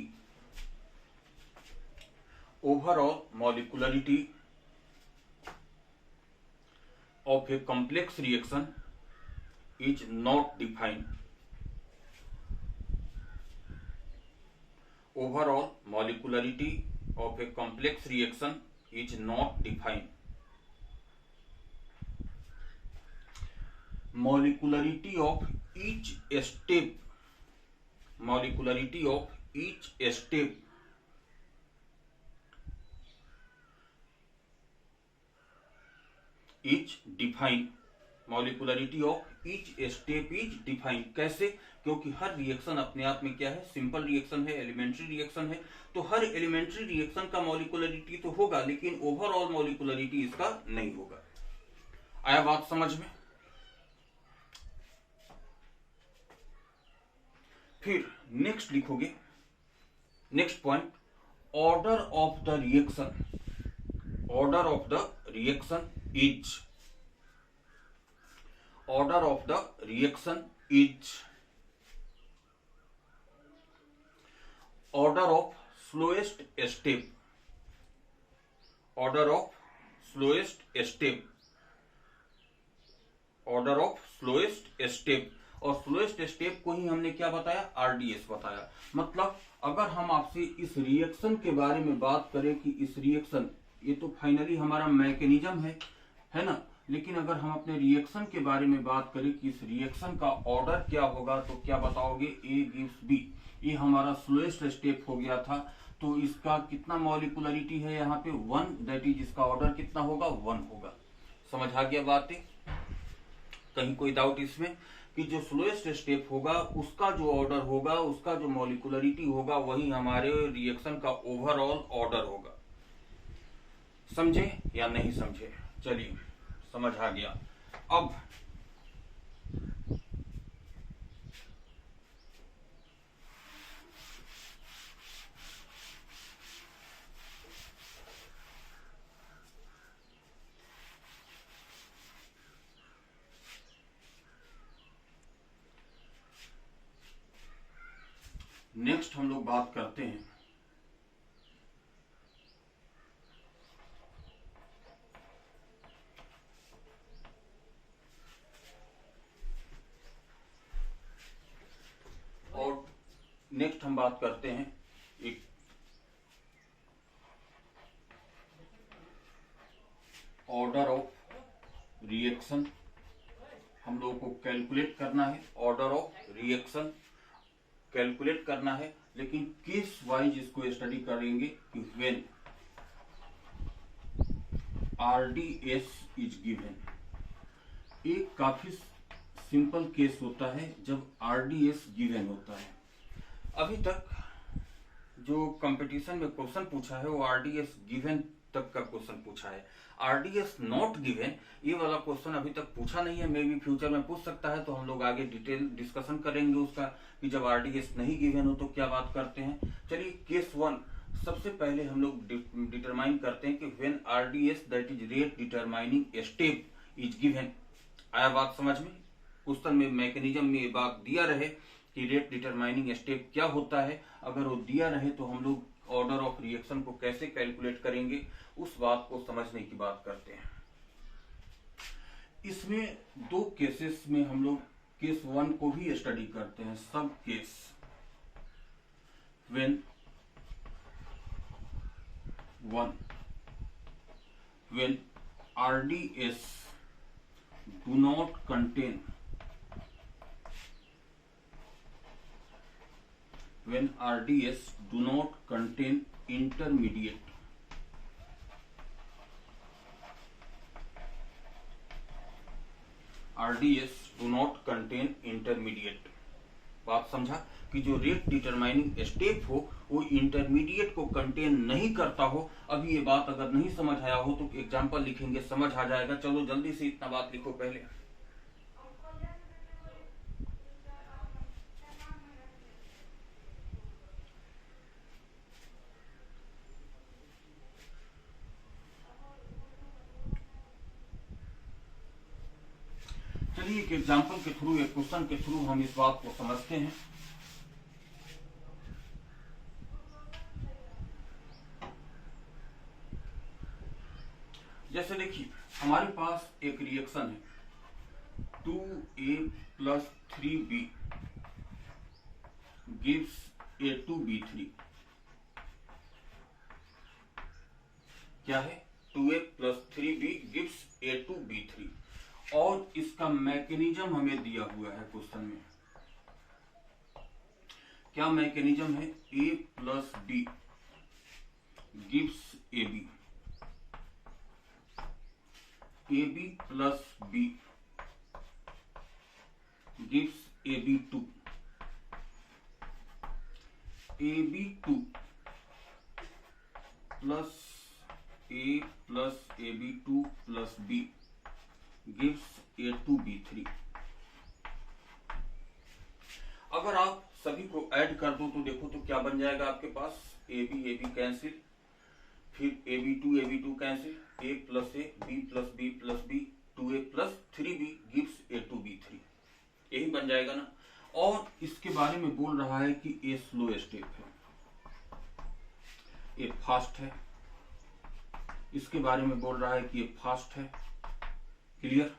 overall molecularity of a complex reaction is not defined. Overall molecularity of a complex reaction is not defined. Molecularity of each step, molecularity of each step is define, molecularity of each step is define. कैसे? क्योंकि हर रिएक्शन अपने आप में क्या है, सिंपल रिएक्शन है, एलिमेंट्री रिएक्शन है, तो हर एलिमेंट्री रिएक्शन का मॉलिकुलरिटी तो होगा लेकिन ओवरऑल मॉलिकुलरिटी इसका नहीं होगा। आया बात समझ में? फिर नेक्स्ट लिखोगे, next point, order of the reaction, order of the reaction is, order of the reaction is order of slowest step, order of slowest step, order of slowest step. और स्लोएस्ट स्टेप को ही हमने क्या बताया, आरडीएस बताया। मतलब अगर हम आपसे इस रिएक्शन के बारे में बात करें कि इस रिएक्शन, ये तो फाइनली हमारा मैकेनिज्म है ना, लेकिन अगर हम अपने रिएक्शन के बारे में बात करें कि इस रिएक्शन का ऑर्डर क्या होगा, तो क्या बताओगे, ए गिव्स बी। ये हमारा स्लोएस्ट स्टेप हो गया था, तो इसका कितना मॉलिकुलरिटी है यहाँ पे 1, दैट इज इसका ऑर्डर कितना होगा, 1 होगा। समझ आ गया बातें? कहीं कोई डाउट इसमें कि जो स्लोएस्ट स्टेप होगा उसका जो ऑर्डर होगा, उसका जो मॉलिकुलरिटी होगा, वही हमारे रिएक्शन का ओवरऑल ऑर्डर होगा। समझे या नहीं समझे? चलिए समझ आ गया। अब नेक्स्ट हम लोग बात करते हैं और नेक्स्ट हम बात करते हैं एक ऑर्डर ऑफ रिएक्शन। हम लोगों को कैलकुलेट करना है, ऑर्डर ऑफ रिएक्शन कैलकुलेट करना है, लेकिन केस वाइज इसको स्टडी करेंगे कि व्हेन आरडीएस इज गिवन। एक काफी सिंपल केस होता है जब आरडीएस गिवन होता है। अभी तक जो कंपटीशन में क्वेश्चन पूछा है वो आरडीएस गिवन तक का क्वेश्चन पूछा है। आरडीएस नॉट गिवन ये वाला क्वेश्चन अभी तक पूछा नहीं है, मे भी फ्यूचर में पूछ सकता है, तो हम लोग आगे डिटेल डिस्कशन करेंगे उसका कि जब आरडीएस नहीं गिवन हो तो क्या बात करते हैं। चलिए केस 1 सबसे पहले हम लोग डिटरमाइन करते हैं कि when RDS that is rate determining step is given. आया बात समझ में? क्वेश्चन में मैकेनिज्म में ये बात दिया रहे कि रेट डिटरमाइनिंग स्टेप क्या होता है, अगर वो दिया रहे तो हम लोग ऑर्डर ऑफ रिएक्शन को कैसे कैलकुलेट करेंगे, उस बात को समझने की बात करते हैं। इसमें 2 केसेस में हम लोग केस 1 को भी स्टडी करते हैं। सब case when 1 when RDS do not contain, when RDS do not contain intermediate, RDS do not contain intermediate। बात समझा कि जो रेट डिटरमाइनिंग स्टेप हो वो इंटरमीडिएट को कंटेन नहीं करता हो। अभी ये बात अगर नहीं समझ आया हो तो एग्जांपल लिखेंगे, समझ आ जाएगा। चलो जल्दी से इतना बात लिखो पहले। चलिए एक एग्जांपल के थ्रू, एक क्वेश्चन के थ्रू हम इस बात को समझते हैं। जैसे देखिए हमारे पास एक रिएक्शन है 2A + 3B गिव्स A2B3। क्या है? 2A + 3B गिव्स A2B3 और इसका मैकेनिज्म हमें दिया हुआ है क्वेश्चन में। क्या मैकेनिज्म है? A + B gives AB, AB A plus AB2 plus B gives A2B3। अगर आप सभी को ऐड कर दो तो देखो तो क्या बन जाएगा आपके पास, AB कैंसिल, फिर AB2 cancel, A plus A, B plus B plus B, 2A plus 3B gives A2B3। यही बन जाएगा ना। और इसके बारे में बोल रहा है कि ये स्लो स्टेप है, ये फास्ट है। इसके बारे में बोल रहा है कि ये फास्ट है। क्लियर,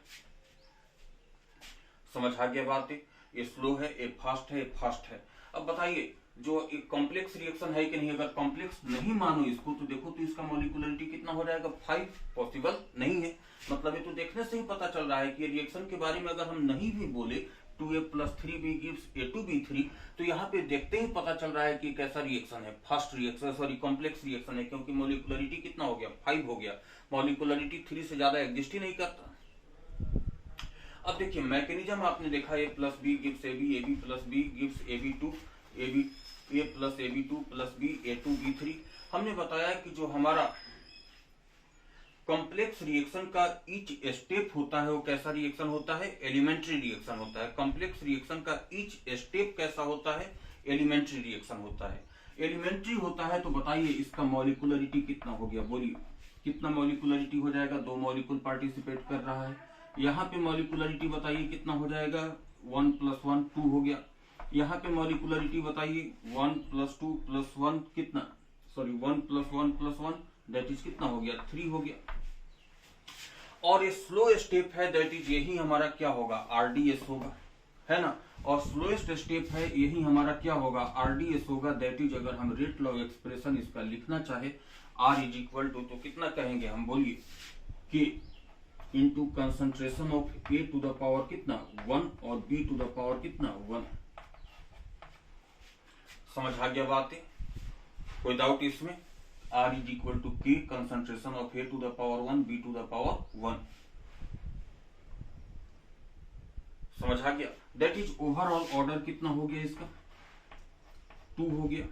समझ आ गया बात है। ये स्लो है, ये फास्ट है, ये फास्ट है। अब बताइए जो एक कॉम्प्लेक्स रिएक्शन है कि नहीं, अगर कॉम्प्लेक्स नहीं मानो इसको तो देखो तो इसका मॉलिक्यूलरिटी कितना हो जाएगा, 5। पॉसिबल नहीं है, मतलब ये तो देखने से ही पता चल रहा है कि रिएक्शन के बारे में अगर हम नहीं भी बोले 2A plus 3B gives A2B3, तो यहाँ पे देखते ही पता चल रहा है कि कैसा रिएक्शन है, fast reaction, sorry complex reaction है, क्योंकि मॉलिक्यूलरिटी कितना हो गया, 5 हो गया। मॉलिक्यूलरिटी 3 से ज्यादा एग्जिस्ट ही नहीं करता। अब देखिए मैकेनिज्म आपने देखा, A plus B gives AB, AB plus B gives AB2, A plus AB2 plus B A2B3। हमने बताया कि जो हमारा कॉम्प्लेक्स रिएक्शन का ईच स्टेप होता है वो कैसा रिएक्शन होता है, एलिमेंट्री रिएक्शन होता है। कॉम्प्लेक्स रिएक्शन का ईच स्टेप कैसा होता है, एलिमेंट्री रिएक्शन होता है। एलिमेंट्री होता है तो बताइए इसका मॉलिक्यूलरिटी कितना हो गया, बोलिए कितना मॉलिक्यूलरिटी हो जाएगा, 2 मॉलिक्यूल पार्टिसिपेट कर रहा है। यहाँ पे मॉलिक्यूलरिटी बताइए कितना हो जाएगा, 1 + 1 2 हो गया। यहाँ पे मॉलिक्यूलरिटी बताइए 1 + 2 + 1 कितना, सॉरी 1 + 1 + 1 दैट इज कितना हो गया, 3 हो गया। और ये स्लो स्टेप है दैट इज यही हमारा क्या होगा, RDS होगा, है ना। और स्लोएस्ट स्टेप है यही हमारा क्या होगा, RDS होगा। दैट इज अगर हम रेट लॉ एक्सप्रेशन इसका लिखना चाहे R = तो कितना कहेंगे हम, बोलिए कि into concentration of A to the power कितना 1 और B टू द पावर कितना 1। समझ आ गया बात है, कोई डाउट इसमें। R = K concentration of A to the power 1 B to the power 1। समझ आ गया। दैट इज ओवरऑल ऑर्डर कितना हो गया इसका, 2 हो गया।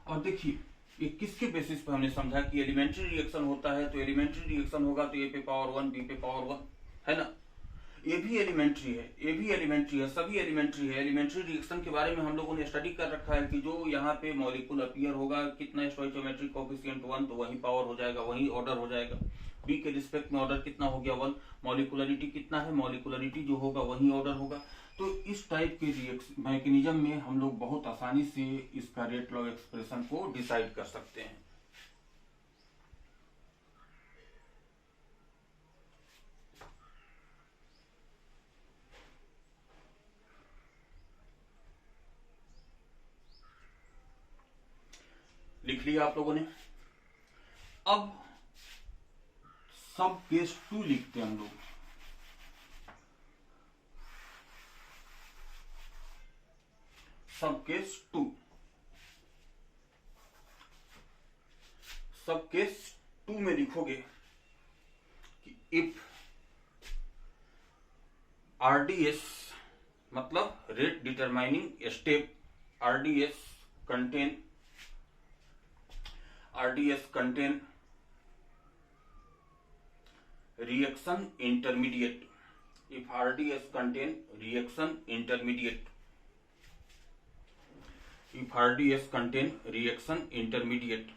और देखिए ये किसके बेसिस पे हमने समझा कि एलिमेंट्री रिएक्शन होता है, तो एलिमेंट्री रिएक्शन होगा तो A पे पावर 1 B पे पावर 1, है ना। ये भी एलिमेंट्री है, ये भी एलिमेंट्री है, सभी एलिमेंट्री है। एलिमेंट्री रिएक्शन के बारे में हम लोगों ने स्टडी कर रखा है कि जो यहाँ पे मॉलिक्यूल अपीयर होगा कितना स्टोइचोमेट्रिक कोएफिशिएंट 1, तो वही पावर हो जाएगा, वही ऑर्डर हो जाएगा। B के रिस्पेक्ट में ऑर्डर कितना हो गया 1, मॉलिक्यूलरिटी कितना है, मॉलिक्यूलरिटी जो होगा वही ऑर्डर होगा। तो इस टाइप के रिएक्शन मैकेनिज्म में हम लोग बहुत आसानी से इसका रेट लॉ एक्सप्रेशन को डिसाइड कर सकते हैं। लिख लिया आप लोगों ने। अब सब केस 2 लिखते हैं हम लोग। सब केस 2, सब केस 2 में लिखोगे कि इफ RDS मतलब rate determining step, RDS contain reaction intermediate, if RDS contain reaction intermediate, if RDS contain reaction intermediate,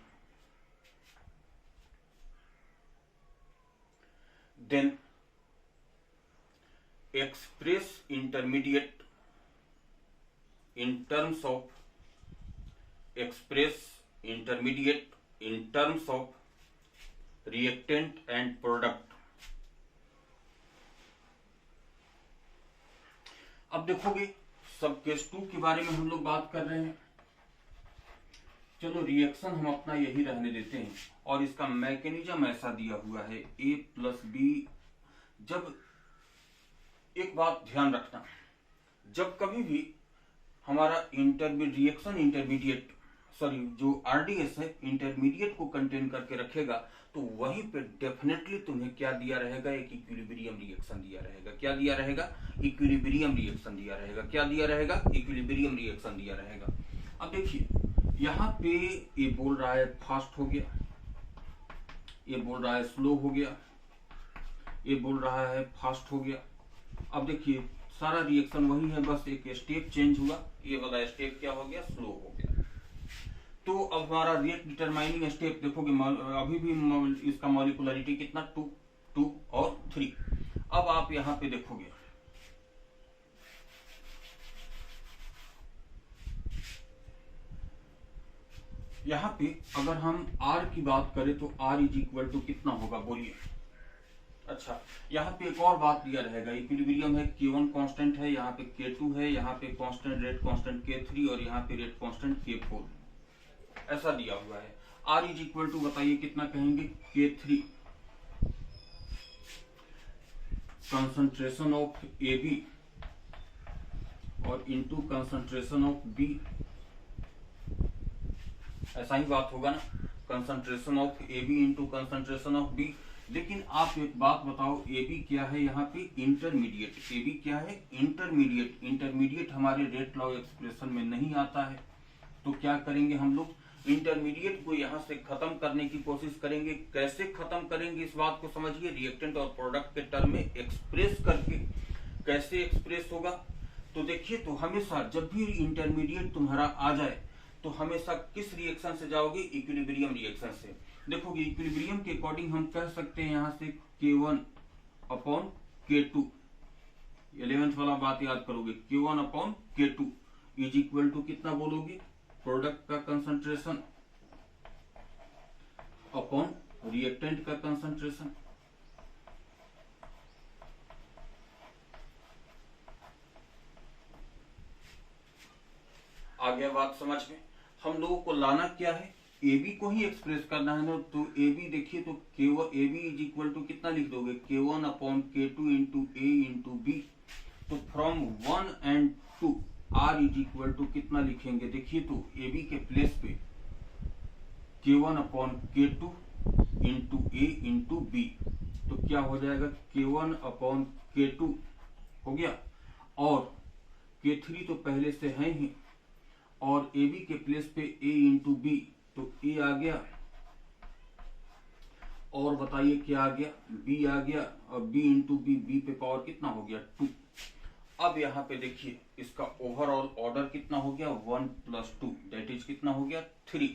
then express intermediate in terms of reactant and product। अब देखोगे सब केस 2 के बारे में हम लोग बात कर रहे हैं। चलो रिएक्शन हम अपना यही रहने देते हैं और इसका मैकेनिज्म ऐसा दिया हुआ है A + B। जब एक बात ध्यान रखना, जब कभी भी हमारा रिएक्शन इंटरमीडिएट, सॉरी जो RDS है इंटरमीडिएट को कंटेन करके रखेगा तो वहीं पे डेफिनेटली तुम्हें क्या दिया रहेगा, एक इक्विलिब्रियम रिएक्शन दिया रहेगा। क्या दिया रहेगा, इक्विलिब्रियम रिएक्शन दिया रहेगा। क्या दिया रहेगा, इक्विलिब्रियम रिएक्शन दिया रहेगा। अब देखिए यहाँ पे ये बोल रहा है फास्ट हो गया, ये बोल रहा है स्लो हो गया, ये बोल रहा है फास्ट हो गया। अब देखिए सारा रिएक्शन वही है, बस एक स्टेप चेंज हुआ, ये वाला स्टेप क्या हो गया, स्लो हो गया। तो अब हमारा रेट डिटरमाइनिंग स्टेप देखोगे, अभी भी इसका मॉलिक्युलरिटी कितना 2, 2 और 3। अब आप यहां पे देखोगे यहां पे अगर हम R की बात करें तो R इज इक्वल टू कितना होगा बोलिए। अच्छा, यहाँ पे एक और बात दिया रहेगा, इक्विलिब्रियम है, K1 कांस्टेंट है, यहाँ पे K2 है, यहाँ पे कांस्टेंट रेट कांस्टेंट K3 और यहाँ पे रेट कांस्टेंट K4 ऐसा दिया हुआ है। R इज इक्वल टू बताइए कितना कहेंगे, K3 कंसंट्रेशन ऑफ AB और इनटू कंसंट्रेशन ऑफ B, ऐसा ही बात होगा ना, concentration of AB into concentration of B। लेकिन आप एक बात बताओ, AB क्या है यहाँ पे, इंटरमीडिएट। AB क्या है, इंटरमीडिएट। इंटरमीडिएट हमारे रेट लॉ एक्सप्रेशन में नहीं आता है, तो क्या करेंगे हम लोग, इंटरमीडिएट को यहाँ से खत्म करने की कोशिश करेंगे। कैसे खत्म करेंगे इस बात को समझिए, रिएक्टेंट और प्रोडक्ट के टर्म में एक्सप्रेस करके। कैसे एक्सप्रेस होगा, तो देखिए, तो हमेशा जब भी इंटरमीडिएट तुम्हारा आ जाए तो हमेशा किस रिएक्शन से जाओगे, इक्विलिब्रियम रिएक्शन से। देखोगे इक्विलिब्रियम के अकॉर्डिंग हम कह सकते हैं यहाँ से K1 अपॉन K2, 11th वाला बात याद करोगे, K1 upon K2 is equal to कितना बोलोगे, प्रोडक्ट का कंसंट्रेशन अपॉन रिएक्टेंट का कंसंट्रेशन। आ गया बात समझ में। हम लोगों को लाना क्या है, AB को ही एक्सप्रेस करना है ना, तो AB देखिए, तो AB इज इक्वल टू कितना लिख दोगे, K1 upon K2 into A into B। तो from 1 and 2 R is equal to कितना लिखेंगे, देखिए, तो AB के प्लेस पे K1 upon K2 into A into B, तो क्या हो जाएगा, K1 अपॉन K2 हो गया, और K3 तो पहले से है ही, और AB के प्लेस पे A इंटू B, तो A आ गया, और बताइए क्या आ गया, B आ गया, और B इंटू B पे पावर कितना हो गया, 2। अब यहाँ पे देखिए इसका ओवरऑल ऑर्डर कितना हो गया, 1 प्लस 2 दैट इज कितना हो गया, 3।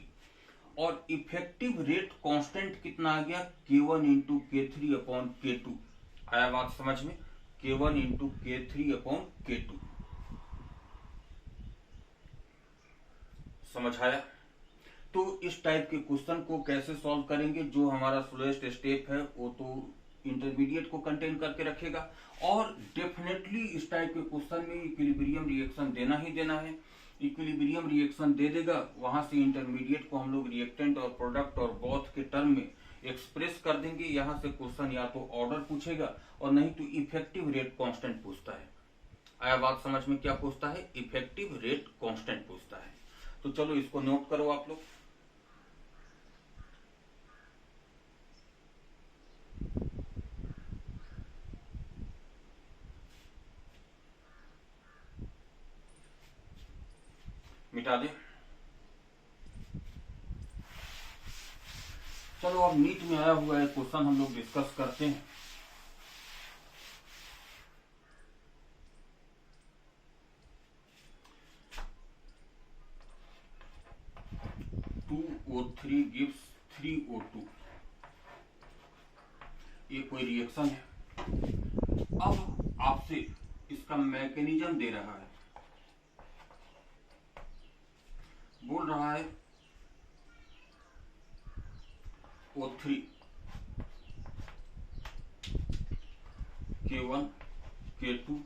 और इफेक्टिव रेट कांस्टेंट कितना आ गया, K1 into K3 upon K2। आया बात समझ में, K1 into K3 upon K2, समझ आया। तो इस टाइप के क्वेश्चन को कैसे सॉल्व करेंगे, जो हमारा स्लोएस्ट स्टेप है वो तो इंटरमीडिएट को कंटेन करके रखेगा, और डेफिनेटली इस टाइप के क्वेश्चन में इक्विलिब्रियम रिएक्शन देना ही देना है। इक्विलिब्रियम रिएक्शन दे देगा, वहां से इंटरमीडिएट को हम लोग रिएक्टेंट और प्रोडक्ट और बोथ के टर्म में एक्सप्रेस कर देंगे। यहाँ से क्वेश्चन या तो ऑर्डर पूछेगा और नहीं तो इफेक्टिव रेट कांस्टेंट पूछता है। आया बात समझ में, क्या पूछता है, इफेक्टिव रेट कांस्टेंट पूछता है। तो चलो इसको नोट करो आप लोग। मिटा दे। चलो अब नीट में आया हुआ है क्वेश्चन हम लोग डिस्कस करते हैं। O3 gives 3O2, ये कोई रिएक्शन है। अब आपसे इसका मैकेनिज्म दे रहा है, बोल रहा है O3 K1 K2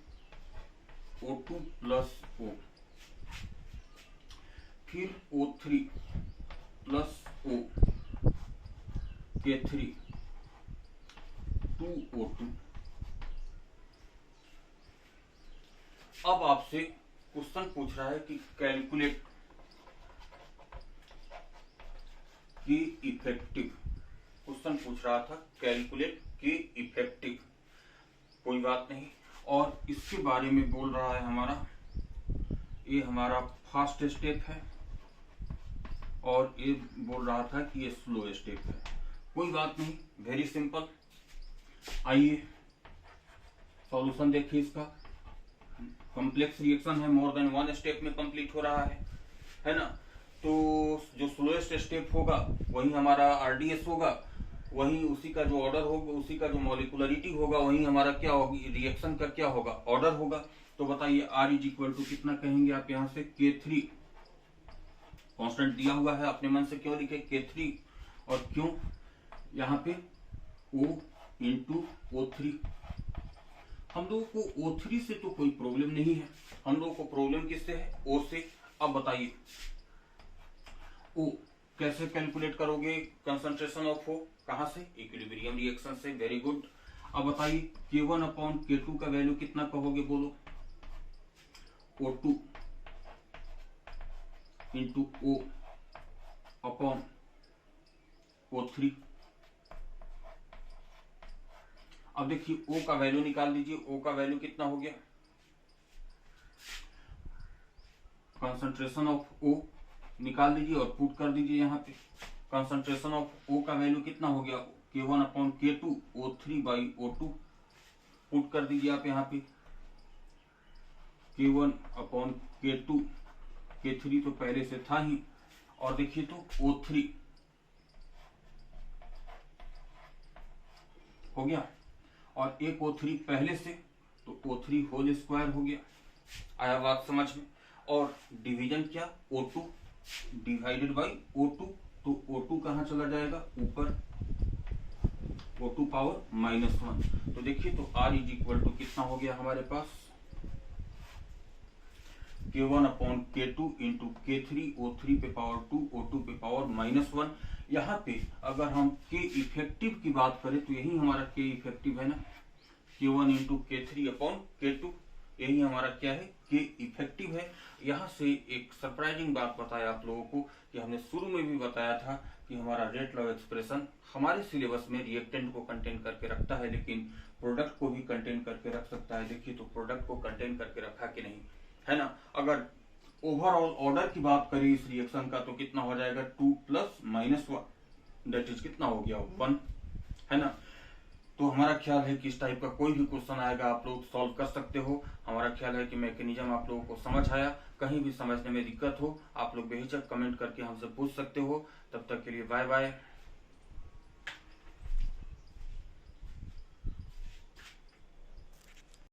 O2 plus O, फिर O3 plus O K3 2O2। अब आपसे क्वेश्चन पूछ रहा है कि कैलकुलेट के इफेक्टिव, क्वेश्चन पूछ रहा था कैलकुलेट के इफेक्टिव, कोई बात नहीं। और इसके बारे में बोल रहा है हमारा, ये हमारा फास्ट स्टेप है और ये बोल रहा था कि ये स्लो स्टेप है। कोई बात नहीं, वेरी सिंपल। आइए सॉल्यूशन देखिए इसका। कॉम्प्लेक्स रिएक्शन है, मोर देन वन स्टेप में कंप्लीट हो रहा है ना। तो जो स्लोएस्ट स्टेप होगा वही हमारा आरडीएस होगा, वही उसी का जो ऑर्डर होगा, उसी का जो मॉलिकुलरिटी होगा, वही हमारा क्या होगी, रिएक्शन का क्या होगा, ऑर्डर होगा। तो बताइए R इज इक्वल टू कितना कहेंगे आप यहाँ से, K3 कांस्टेंट दिया हुआ है, अपने मन से क्यों लिखे K3, और क्यों यहाँ पे O इंटू O3। हम लोगों को O3 से तो कोई प्रॉब्लम नहीं है, हम लोगों को प्रॉब्लम किससे है, O से। अब बताइए O कैसे कैलकुलेट करोगे, कंसंट्रेशन ऑफ O कहां से, इक्विलिब्रियम रिएक्शन से, वेरी गुड। अब बताइए K1 अपॉन K2 का वैल्यू कितना कहोगे, बोलो, O2 into O upon O3। अब देखिए O का वैल्यू निकाल दीजिए, O का वैल्यू कितना हो गया, कंसंट्रेशन ऑफ O निकाल दीजिए और पुट कर दीजिए यहाँ पे। कंसंट्रेशन ऑफ O का वैल्यू कितना हो गया, K1 upon K2 O3 by O2, put कर दीजिए आप यहाँ पे। K1 अपॉन K2, K3 तो पहले से था ही, और देखिए तो O3 हो गया, और एक O3 पहले से, तो O3 होल स्क्वायर हो गया। आया बात समझ में। और डिवीजन क्या, O2 डिवाइडेड बाई O2, तो O2 कहाँ चला जाएगा, ऊपर, O2 पावर -1। तो देखिए तो R इज इक्वल टू कितना हो गया हमारे पास, K1 upon K2 into K3 O3 पे पावर 2 O2 पे पावर -1। यहाँ पे अगर हम K इफेक्टिव की बात करें तो यही हमारा K इफेक्टिव है ना, K1 into K3 upon K2, यही हमारा क्या है, K इफेक्टिव है। यहाँ से एक सरप्राइजिंग बात बताया आप लोगों को कि हमने शुरू में भी बताया था कि हमारा रेट लॉ एक्सप्रेशन हमारे सिलेबस में रिएक्टेंट को कंटेन करके रखता है, लेकिन प्रोडक्ट को भी कंटेन करके रख सकता है। देखिए तो प्रोडक्ट को कंटेन करके रखा कि नहीं, है ना। अगर ओवरऑल ऑर्डर की बात करें इस रिएक्शन का तो कितना हो जाएगा, 2 + -1 दैट इज कितना हो गया, 1, है ना। तो हमारा ख्याल है कि इस टाइप का कोई भी क्वेश्चन आएगा आप लोग सॉल्व कर सकते हो। हमारा ख्याल है कि मैकेनिज्म आप लोगों को समझ आया। कहीं भी समझने में दिक्कत हो आप लोग बेहिचक कमेंट करके हमसे पूछ सकते हो। तब तक के लिए बाय बाय।